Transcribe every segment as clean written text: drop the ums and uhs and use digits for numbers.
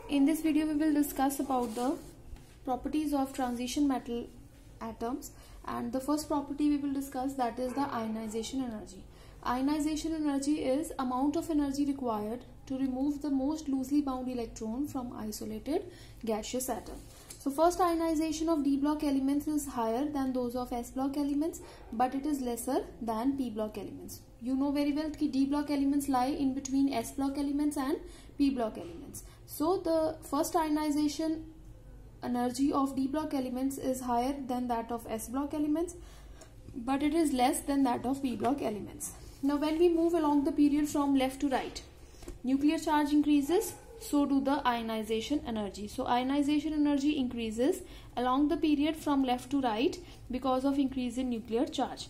In this video, we will discuss about the properties of transition metal atoms, and the first property we will discuss, that is the ionization energy. Ionization energy is amount of energy required to remove the most loosely bound electron from isolated gaseous atom. So first, ionization of D block elements is higher than those of S block elements, but it is lesser than P block elements. You know very well that D block elements lie in between S block elements and P block elements. So the first ionization energy of D block elements is higher than that of S block elements, but it is less than that of P block elements. Now when we move along the period from left to right, nuclear charge increases, so do the ionization energy. So ionization energy increases along the period from left to right because of increase in nuclear charge.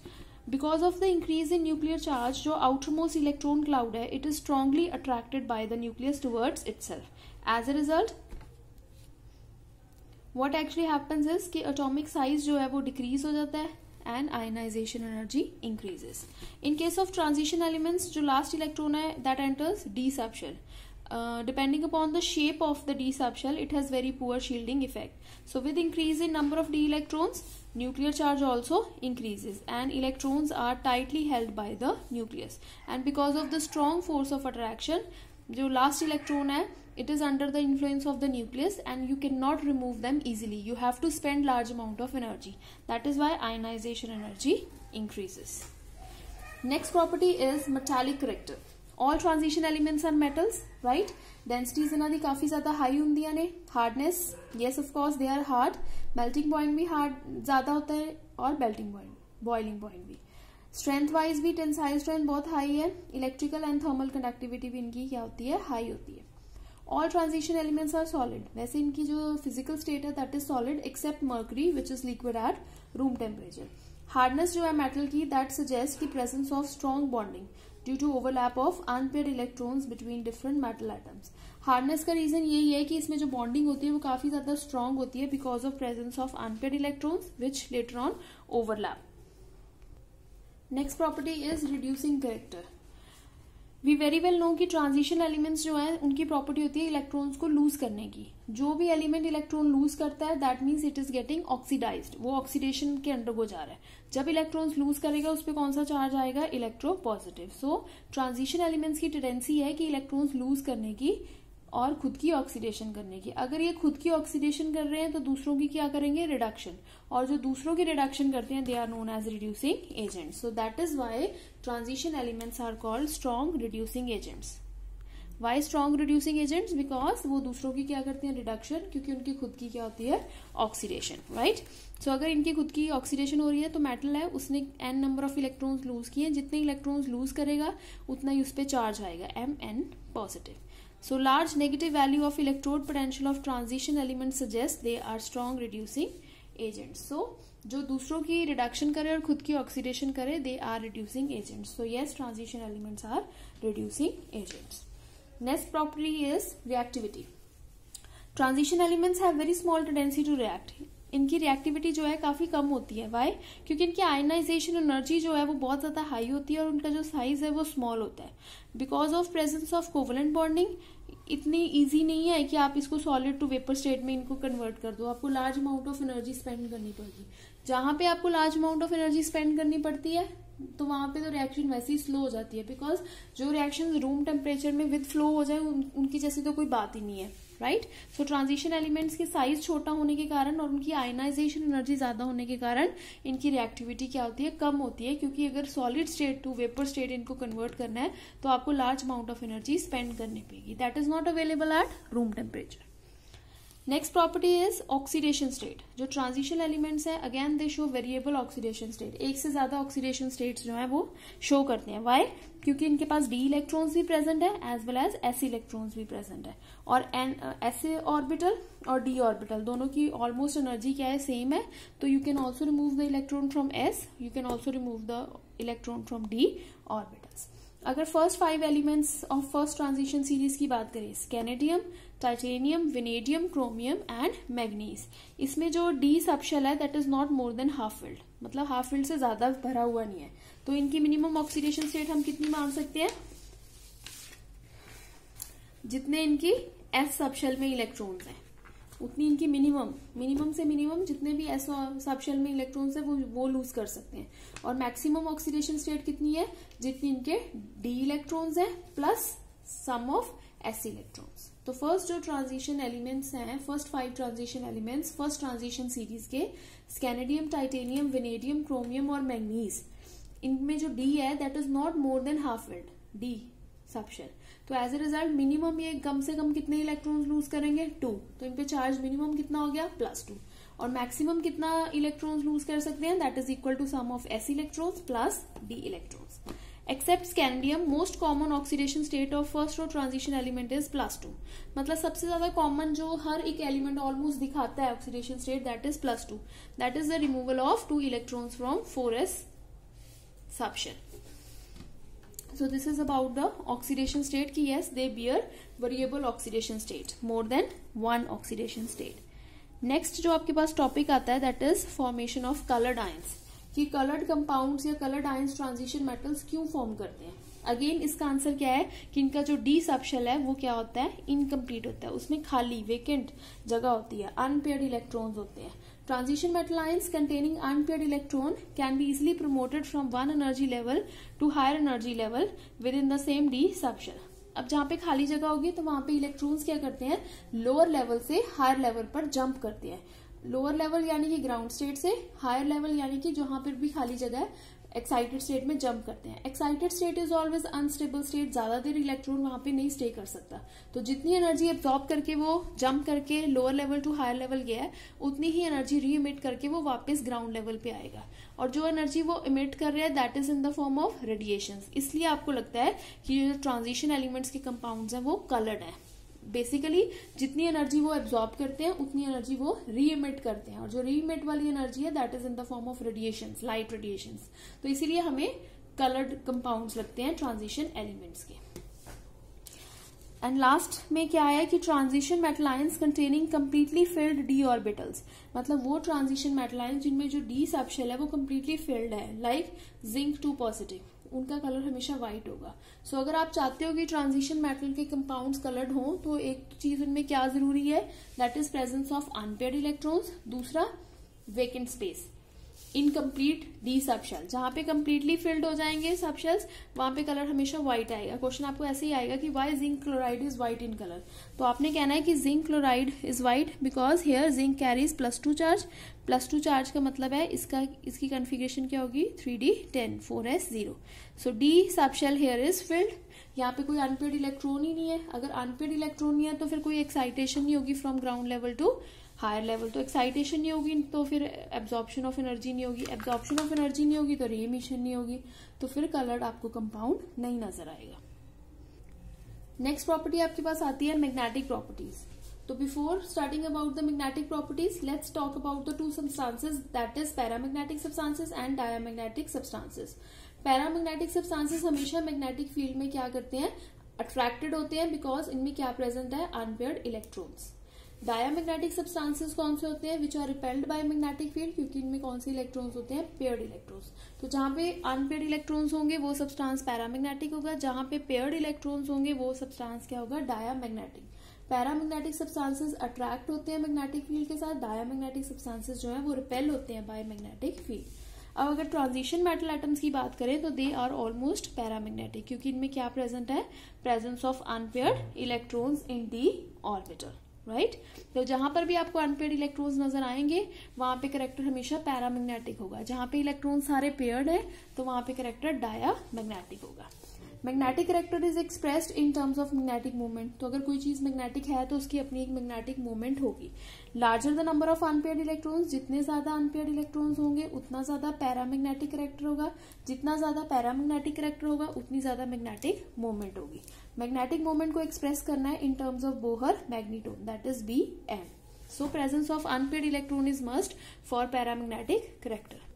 Because of the increase in nuclear charge, जो outermost electron cloud है, it is strongly attracted by the nucleus towards itself. As a result, what actually happens is कि atomic size जो है वो decrease हो जाता है and ionization energy increases. In case of transition elements, जो last electron है that enters d subshell. Depending upon the shape of the d subshell, it has very poor shielding effect. So with increase in number of d electrons, nuclear charge also increases and electrons are tightly held by the nucleus, and because of the strong force of attraction, जो last electron है, it is under the influence of the nucleus and you cannot remove them easily. You have to spend large amount of energy. That is why ionization energy increases. Next property is metallic character. All transition elements are metals, right? Densities इन्हां दी काफी ज़्यादा high हुंदियां ने. Hardness, yes of course they are hard. Melting point भी hard ज़्यादा होता है और boiling point भी. Strength wise भी tensile strength बहुत high है. Electrical and thermal conductivity भी इनकी क्या होती है? High होती है. All transition elements are solid. वैसे इनकी जो physical state है that is solid except mercury which is liquid at room temperature. Hardness जो है metal की that suggests the presence of strong bonding due to overlap of unpaired electrons between different metal atoms. Hardness का reason यही है कि इसमें जो bonding होती है वो काफी ज़्यादा strong होती है because of presence of unpaired electrons which later on overlap. Next property is reducing character. We very well know कि transition elements जो हैं उनकी property होती है electrons को lose करने की. जो भी element electron lose करता है that means it is getting oxidized. वो oxidation के undergo जा रहा है. जब electrons lose करेगा उस पर कौन सा charge आएगा? Electropositive. So transition elements की tendency है कि electrons lose करने की और खुद की ऑक्सीडेशन करने की. अगर ये खुद की ऑक्सीडेशन कर रहे हैं तो दूसरों की क्या करेंगे? रिडक्शन. और जो दूसरों की रिडक्शन करते हैं they are known as reducing agents. So that is why transition elements are called strong reducing agents. Why strong reducing agents? Because वो दूसरों की क्या करते हैं? रिडक्शन, क्योंकि उनकी खुद की क्या होती है? Oxidation, right. सो अगर इनकी खुद की ऑक्सीडेशन हो रही है तो मेटल है उसने n number of electrons loose किए. जितने इलेक्ट्रॉन्स लूज करेगा उतना ही उस पर चार्ज आएगा, Mn positive. So large negative value of electrode potential of transition elements suggests they are strong reducing agents. So जो दूसरों की reduction करे और खुद की oxidation करे they are reducing agents. So yes, transition elements are reducing agents. Next property is reactivity. Transition elements have very small tendency to react. इनकी reactivity जो है काफी कम होती है. वाई? क्योंकि इनकी आयनाइजेशन एनर्जी जो है वो बहुत ज्यादा हाई होती है और उनका जो साइज है वो स्मॉल होता है. Because of presence of covalent bonding इतनी इजी नहीं है कि आप इसको सॉलिड टू वेपर स्टेट में इनको कन्वर्ट कर दो. आपको large amount of energy spend करनी पड़ती है. जहां पे आपको large amount of energy spend करनी पड़ती है तो वहां पे तो रिएक्शन वैसे ही स्लो हो जाती है. बिकॉज जो रिएक्शन रूम टेम्परेचर में विद फ्लो हो जाए उनकी जैसी तो कोई बात ही नहीं है, राइट. सो ट्रांजिशन एलिमेंट्स की साइज छोटा होने के कारण और उनकी आयनाइजेशन एनर्जी ज्यादा होने के कारण इनकी रिएक्टिविटी क्या होती है? कम होती है. क्योंकि अगर solid state to vapour state इनको कन्वर्ट करना है तो आपको large amount of energy spend करनी पड़ेगी. That is not available at room temperature. Next property is oxidation state. जो ट्रांजिशन एलिमेंट्स है again they show variable oxidation state. एक से ज्यादा ऑक्सीडेशन स्टेट्स जो है वो शो करते हैं. वाई? क्योंकि इनके पास डी इलेक्ट्रॉन्स भी प्रेजेंट है as well as S electrons भी प्रेजेंट है. और एस ऑर्बिटल और डी ऑर्बिटल दोनों की ऑलमोस्ट एनर्जी क्या है? सेम है. तो you can also remove the electron from S, you can also remove the electron from D orbitals. अगर first 5 elements of first transition series की बात करें, scandium, titanium, vanadium, chromium and manganese, इसमें जो डी सबशेल है that is not more than half field, मतलब half filled से ज्यादा भरा हुआ नहीं है. तो इनकी मिनिमम ऑक्सीडेशन स्टेट हम कितनी मान सकते हैं? जितने इनकी एस सबशेल में इलेक्ट्रॉन्स हैं उतनी इनकी मिनिमम से मिनिमम जितने भी एस सबशेल में इलेक्ट्रॉन्स है वो लूज कर सकते हैं। और मैक्सिमम ऑक्सीडेशन स्टेट कितनी है, जितनी इनके डी इलेक्ट्रॉन्स हैं plus sum of s electrons. तो फर्स्ट जो ट्रांजिशन एलिमेंट्स हैं, first 5 transition elements first transition series के स्कैनेडियम, टाइटेनियम, वेनेडियम, क्रोमियम और मैंगनीज, इनमें जो डी है that is not more than half filled, d subshell. तो एज ए रिजल्ट मिनिमम ये कम से कम कितने इलेक्ट्रॉन्स लूज करेंगे, 2। तो इन पे चार्ज मिनिमम कितना हो गया, +2। और मैक्सिमम कितना इलेक्ट्रॉन्स लूज कर सकते हैं, that is equal to sum of s electrons plus d electrons. Except scandium, most common oxidation state of first row transition element is +2। मतलब सबसे ज्यादा कॉमन जो हर एक एलिमेंट ऑलमोस्ट दिखाता है oxidation state, that is +2। That is the removal of 2 electrons from 4s subshell. So this is about the oxidation state कि yes they bear variable oxidation state, more than 1 oxidation state. Next जो आपके पास topic आता है that is formation of colored ions, कि colored compounds या colored ions transition metals क्यों form करते हैं। अगेन इसका आंसर क्या है कि इनका जो डी सबशेल है वो क्या होता है, इनकम्प्लीट होता है, उसमें खाली वेकेंट जगह होती है, अनपेयर्ड इलेक्ट्रॉन्स होते हैं। Transition metal ions containing unpaired electron can be easily promoted from one energy level to higher energy level within the same d subshell. अब जहाँ पे खाली जगह होगी तो वहां पे इलेक्ट्रॉन्स क्या करते हैं, लोअर लेवल से हायर लेवल पर जंप करते हैं। लोअर लेवल यानी कि ग्राउंड स्टेट से, हायर लेवल यानी कि जहां पर भी खाली जगह है एक्साइटेड स्टेट में जंप करते हैं। Excited state is always unstable state, ज्यादा देर इलेक्ट्रॉन वहां पे नहीं स्टे कर सकता। तो जितनी एनर्जी एब्जॉर्ब करके वो जंप करके lower level to higher level गया है, उतनी ही एनर्जी री इमिट करके वो वापस ग्राउंड लेवल पे आएगा। और जो एनर्जी वो इमिट कर रहा है that is in the form of radiation. इसलिए आपको लगता है कि जो ट्रांजिशन एलिमेंट्स के कंपाउंड्स हैं वो कलर्ड है। बेसिकली जितनी एनर्जी वो एब्जॉर्ब करते हैं उतनी एनर्जी वो री इमिट करते हैं, और जो री इमिट वाली एनर्जी है that is in the form of radiations, light radiations. तो इसीलिए हमें कलर्ड कंपाउंड्स लगते हैं ट्रांजिशन एलिमेंट्स के। एंड लास्ट में क्या है कि transition metal ions containing completely filled D orbitals, मतलब वो ट्रांजिशन मेटल आयंस जिनमें जो डी सबशेल है वो कंप्लीटली फिल्ड है, लाइक जिंक 2 पॉजिटिव, उनका कलर हमेशा व्हाइट होगा। सो अगर आप चाहते हो कि ट्रांजिशन मेटल के कंपाउंड्स कलर्ड हों तो एक चीज उनमें क्या जरूरी है, that is presence of unpaired electrons, दूसरा vacant space, incomplete D subshell. जहां पे कंप्लीटली फिल्ड हो जाएंगे सबशेल्स वहां पे कलर हमेशा व्हाइट आएगा। क्वेश्चन आपको ऐसे ही आएगा कि why zinc chloride is white in colour, तो आपने कहना है कि zinc chloride is white because here zinc carries +2 charge. +2 charge का मतलब है इसकी कॉन्फ़िगरेशन क्या होगी, 3d10 4s0। So d subshell here is filled, यहाँ पे कोई अनपेयर्ड इलेक्ट्रॉन ही नहीं है। अगर अनपेयर्ड इलेक्ट्रॉन नहीं है तो फिर कोई एक्साइटेशन नहीं होगी from ground level to higher level, तो एक्साइटेशन नहीं होगी तो फिर एब्जॉर्प्शन ऑफ एनर्जी नहीं होगी, एब्जॉर्प्शन ऑफ एनर्जी नहीं होगी तो रे इमिशन नहीं होगी, तो फिर कलर्ड आपको कंपाउंड नहीं नजर आएगा। नेक्स्ट प्रॉपर्टी आपके पास आती है मैग्नेटिक प्रॉपर्टीज। तो before starting about the magnetic properties let's talk about the 2 substances, that is paramagnetic substances and diamagnetic substances. Paramagnetic substances हमेशा मैग्नेटिक फील्ड में क्या करते हैं, अट्रैक्टेड होते हैं, बिकॉज इनमें क्या प्रेजेंट है, अनपेयर्ड इलेक्ट्रॉन्स। डायमैग्नेटिक सब्सटेंसेस कौन से होते हैं, which are repelled by magnetic field, क्योंकि इनमें कौन से इलेक्ट्रॉन्स होते हैं, पेयर्ड इलेक्ट्रॉन्स। तो जहां पे अनपेयर्ड इलेक्ट्रॉन्स होंगे वो सब्सटेंस पैरामैग्नेटिक होगा, जहां पे पेयर्ड इलेक्ट्रॉन्स होंगे वो सब्सटेंस क्या होगा, डायमैग्नेटिक। पैरामैग्नेटिक सब्सटेंसेस अट्रैक्ट होते हैं मैग्नेटिक फील्ड के साथ, डायमैग्नेटिक सब्सटेंसेस जो है वो रिपेल होते हैं बाय मैग्नेटिक फील्ड। अब अगर ट्रांजिशन मेटल एटम्स की बात करें तो दे आर ऑलमोस्ट पैरामैग्नेटिक, क्योंकि इनमें क्या प्रेजेंट है, presence of unpaired electrons in D orbital, right. तो जहां पर भी आपको अनपेयर्ड इलेक्ट्रॉन्स नजर आएंगे वहां पे कैरेक्टर हमेशा पैरामैग्नेटिक होगा, जहां पे इलेक्ट्रॉन सारे पेयर्ड है तो वहां पे कैरेक्टर डायमैग्नेटिक होगा। Magnetic character is expressed in terms of magnetic movement, तो अगर कोई चीज मैग्नेटिक है तो उसकी अपनी एक मैग्नेटिक मूवमेंट होगी। Larger the number of unpaired electrons, जितने ज्यादा अनपेयर्ड इलेक्ट्रॉन्स होंगे उतना ज्यादा पैरामैग्नेटिक कैरेक्टर होगा, जितना ज्यादा पैरामैग्नेटिक कैरेक्टर होगा उतनी ज्यादा मैग्नेटिक मूवमेंट होगी। मैग्नेटिक मूवमेंट को एक्सप्रेस करना है in terms of Bohr magnitude, that is Bm। So presence of unpaired electron is must for paramagnetic character.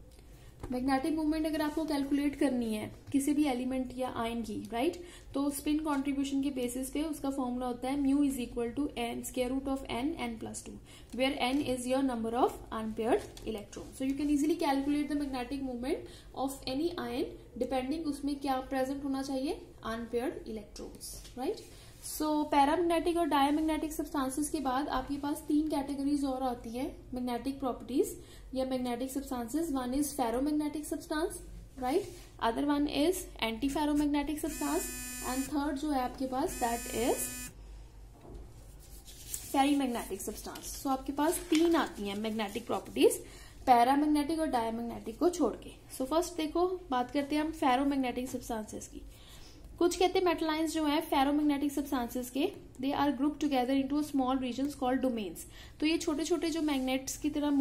Magnetic movement अगर आपको कैलकुलेट करनी है किसी भी एलिमेंट या आयन की, राइट, तो स्पिन कंट्रीब्यूशन के बेसिस पे उसका फॉर्मूला होता है mu is equal to n square root of n+2, where n is your number of unpaired electron. So you can easily calculate the magnetic movement of any ion depending उसमें क्या present होना चाहिए, unpaired electrons, right. So paramagnetic और diamagnetic substances के बाद आपके पास 3 categories और आती है मैग्नेटिक प्रॉपर्टीज या magnetic substances. One is ferromagnetic substance, right. Other one is anti ferromagnetic substance and third जो है आपके पास दैट इज फेरीमैग्नेटिक सब्सटेंस. सो आपके पास 3 आती हैं मैग्नेटिक प्रॉपर्टीज पैरामैग्नेटिक और डायमैग्नेटिक को छोड़ के. सो फर्स्ट देखो बात करते हैं हम फेरोमैग्नेटिक सब्सटेंसेस की. कुछ कहते हैं मेटल आयंस जो है फेरोमैग्नेटिक सब्सटेंसेस के, they are group together into small regions called domains. तो ये छोटे छोटे जो मैग्नेट्स की तरह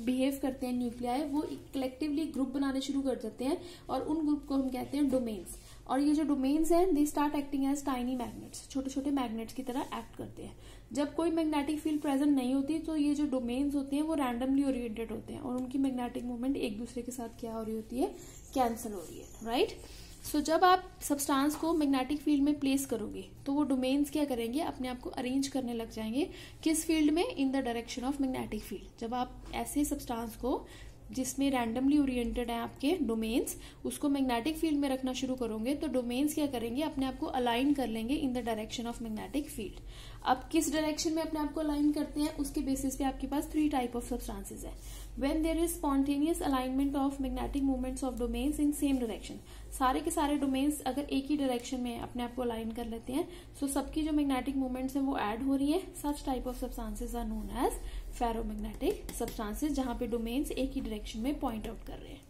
बिहेव करते हैं न्यूक्लियाई, वो कलेक्टिवली ग्रुप बनाने शुरू कर देते हैं और उन ग्रुप को हम कहते हैं डोमेन्स. और ये जो डोमेन्स हैं they start acting as tiny magnets, छोटे छोटे मैग्नेट्स की तरह एक्ट करते हैं. जब कोई मैग्नेटिक फील्ड प्रेजेंट नहीं होती तो ये जो डोमेन्स होते हैं वो रैंडमली ओरिएंटेड होते हैं और उनकी मैग्नेटिक मूवमेंट एक दूसरे के साथ क्या हो रही होती है, कैंसिल हो रही है, राइट. सो जब आप सब्सटेंस को मैग्नेटिक फील्ड में प्लेस करोगे तो वो डोमेन्स क्या करेंगे, अपने आप को अरेंज करने लग जाएंगे. किस फील्ड में, in the direction of magnetic field. जब आप ऐसे सब्सटेंस को जिसमें रैंडमली ओरिएंटेड है आपके डोमेन्स, उसको मैग्नेटिक फील्ड में रखना शुरू करोगे तो डोमेन्स क्या करेंगे, अपने आप को अलाइन कर लेंगे in the direction of magnetic field. अब किस डायरेक्शन में अपने आप को अलाइन करते हैं उसके बेसिस पे आपके पास 3 टाइप ऑफ सब्सटेंसेस है. When there is spontaneous alignment of magnetic movements of domains in same direction, सारे के सारे डोमेन्स अगर एक ही डायरेक्शन में अपने आप को अलाइन कर लेते हैं सो सबकी जो मैग्नेटिक मूवमेंट्स है वो ऐड हो रही है. Such type of substances are known as ferromagnetic substances, जहां पे डोमेन्स एक ही डायरेक्शन में पॉइंट आउट कर रहे हैं.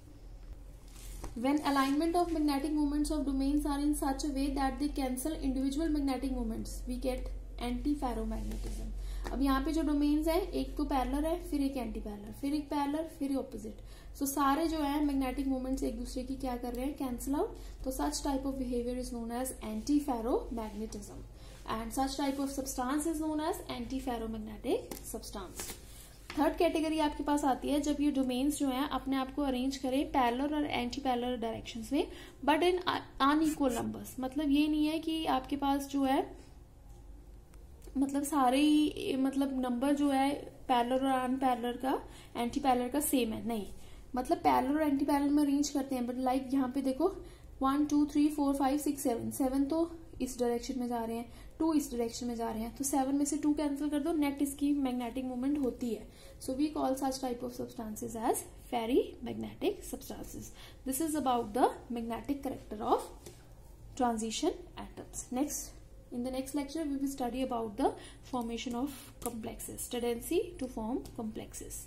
When alignment of magnetic moments of domains are in such a way that they cancel individual magnetic moments, we get anti-ferromagnetism. अब यहाँ पे जो डोमेन्स है एक तो पैरेलल है, फिर एक एंटी पैरेलल, फिर एक पैरेलल, फिर ऑपोजिट. सो सारे जो है मैग्नेटिक मोमेंट्स एक दूसरे की क्या कर रहे हैं, कैंसिल आउट. तो such type of behaviour is known as anti ferromagnetism and such type of substance is known as anti ferromagnetic substance. Third category आपके पास आती है जब ये डोमेन्स जो हैं अपने आप को अरेंज करें पैरेलल और एंटी पैरेलल डायरेक्शंस में बट इन अनइक्वल नंबर्स. मतलब ये नहीं है कि आपके पास जो है मतलब सारे ही मतलब नंबर जो है पैरेलल और अनपैरेलल का एंटी पैरेलल का सेम है, नहीं. मतलब पैरेलल और एंटी पैरेलल में अरेंज करते हैं बट लाइक यहाँ पे देखो 1 2 3 4 5 6 7 तो इस डायरेक्शन में जा रहे हैं, 2 इस डायरेक्शन में जा रहे हैं, तो 7 में से 2 कैंसिल कर दो, नेट इसकी मैग्नेटिक मूवमेंट होती है. So we call such type of substances as ferrimagnetic substances. This is about the magnetic character of transition atoms. Next in the next lecture we will study about the formation of complexes, tendency to form complexes.